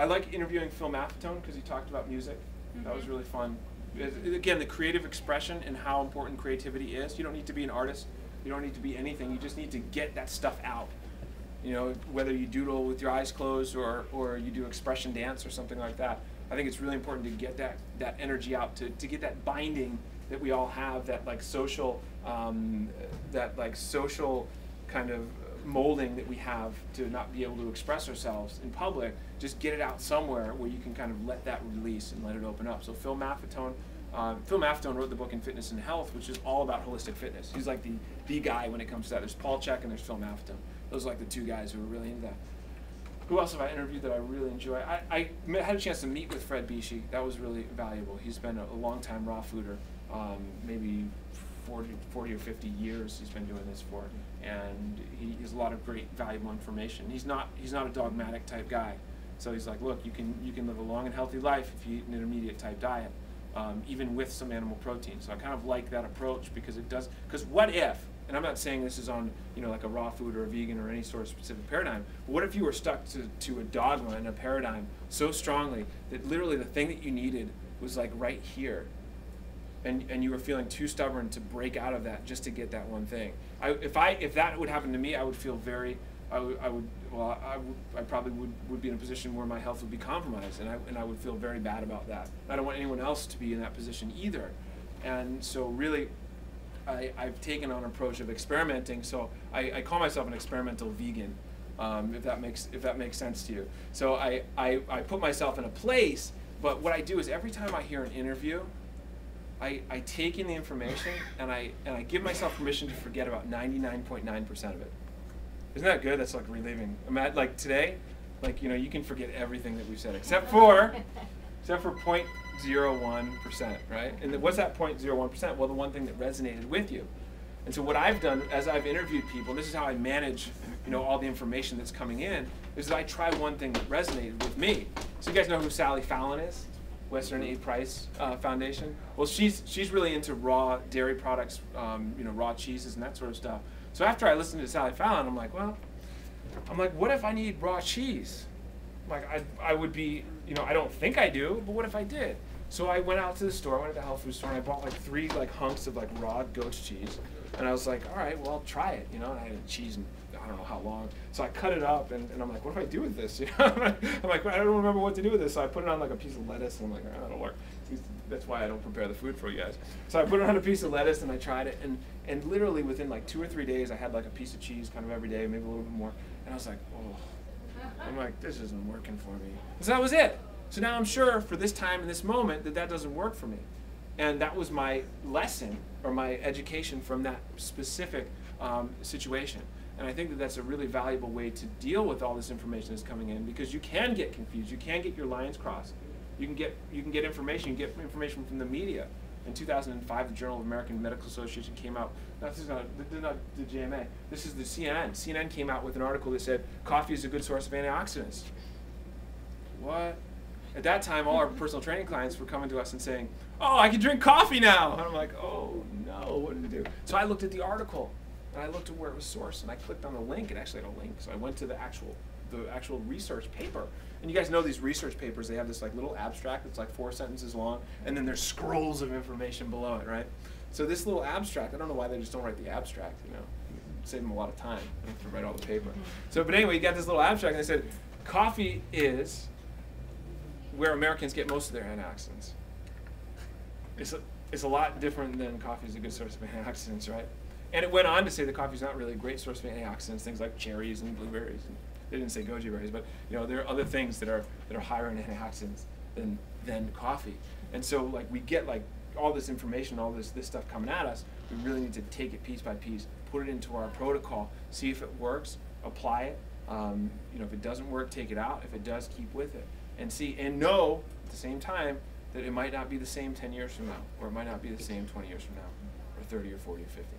I like interviewing Phil Maffetone because he talked about music. That was really fun. Again, the creative expression and how important creativity is. You don't need to be an artist. You don't need to be anything. You just need to get that stuff out. You know, whether you doodle with your eyes closed or you do expression dance or something like that. I think it's really important to get that energy out, to get that binding that we all have, that like social kind of molding that we have to not be able to express ourselves in public. Just get it out somewhere where you can kind of let that release and let it open up. So Phil Maffetone wrote the book In Fitness and Health, which is all about holistic fitness. He's like the guy when it comes to that. There's Paul Chek and there's Phil Maffetone. Those are like the two guys who are really into that. Who else have I interviewed that I really enjoy? I had a chance to meet with Fred Bishi. That was really valuable. He's been a long-time raw fooder, maybe 40 or 50 years he's been doing this for, and he has a lot of great valuable information. He's not a dogmatic type guy, so he's like, look, you can live a long and healthy life if you eat an intermediate type diet, even with some animal protein. So I kind of like that approach because it does. Because what if? And I'm not saying this is on like a raw food or a vegan or any sort of specific paradigm. But what if you were stuck to a dogma and a paradigm so strongly that literally the thing that you needed was like right here, and you were feeling too stubborn to break out of that just to get that one thing? If that would happen to me, I would feel very. I probably would be in a position where my health would be compromised, and I would feel very bad about that. I don't want anyone else to be in that position either, and so really. I've taken on an approach of experimenting, so I call myself an experimental vegan, if that makes sense to you. So I put myself in a place, but what I do is every time I hear an interview, I take in the information and I give myself permission to forget about 99.9% of it. Isn't that good? That's like reliving. Like today, like you can forget everything that we've said except for 0.01%, right? And what's that 0.01%? Well, the one thing that resonated with you. And so what I've done as I've interviewed people, this is how I manage, all the information that's coming in, is that I try one thing that resonated with me. So you guys know who Sally Fallon is? Western Aid Price Foundation. Well, she's really into raw dairy products, raw cheeses and that sort of stuff. So after I listened to Sally Fallon, I'm like, what if I need raw cheese? Like I would be, I don't think I do, but what if I did? So I went out to the store, I went to the health food store, and I bought like 3 hunks of raw goat's cheese. And I was like, all right, well, I'll try it, and I had cheese in I don't know how long. So I cut it up, and I'm like, what do I do with this? I'm like, I don't remember what to do with this. So I put it on like a piece of lettuce, and I'm like, that'll work. That's why I don't prepare the food for you guys. So I put it on a piece of lettuce, and I tried it, and literally within like 2 or 3 days, I had like a piece of cheese kind of every day, maybe a little bit more. And I was like, oh. I'm like, this isn't working for me. So that was it. So now I'm sure for this time and this moment that doesn't work for me. And that was my lesson or my education from that specific situation. And I think that that's a really valuable way to deal with all this information that's coming in, because you can get confused. You can get your lines crossed. You can get information. You get information from the media. In 2005, the Journal of American Medical Association came out. No, this is not the JMA. This is the CNN. CNN came out with an article that said coffee is a good source of antioxidants. What? At that time, all our personal training clients were coming to us and saying, "Oh, I can drink coffee now." And I'm like, "Oh no, what did it do?" So I looked at the article, and I looked at where it was sourced, and I clicked on the link. It actually had a link, so I went to the actual research paper. And you guys know these research papers, they have this like little abstract that's like 4 sentences long, and then there's scrolls of information below it, right? So this little abstract, I don't know why they just don't write the abstract, save them a lot of time. They have to write all the paper. So, but anyway, you got this little abstract, and they said, coffee is where Americans get most of their antioxidants. It's a lot different than coffee is a good source of antioxidants, right? And it went on to say that coffee is not really a great source of antioxidants, things like cherries and blueberries. They didn't say goji berries, but there are other things that are higher in antioxidants than coffee. And so like we get like all this information, all this stuff coming at us. We really need to take it piece by piece, put it into our protocol, see if it works, apply it. If it doesn't work, take it out. If it does, keep with it, and know at the same time that it might not be the same 10 years from now, or it might not be the same 20 years from now, or 30 or 40 or 50.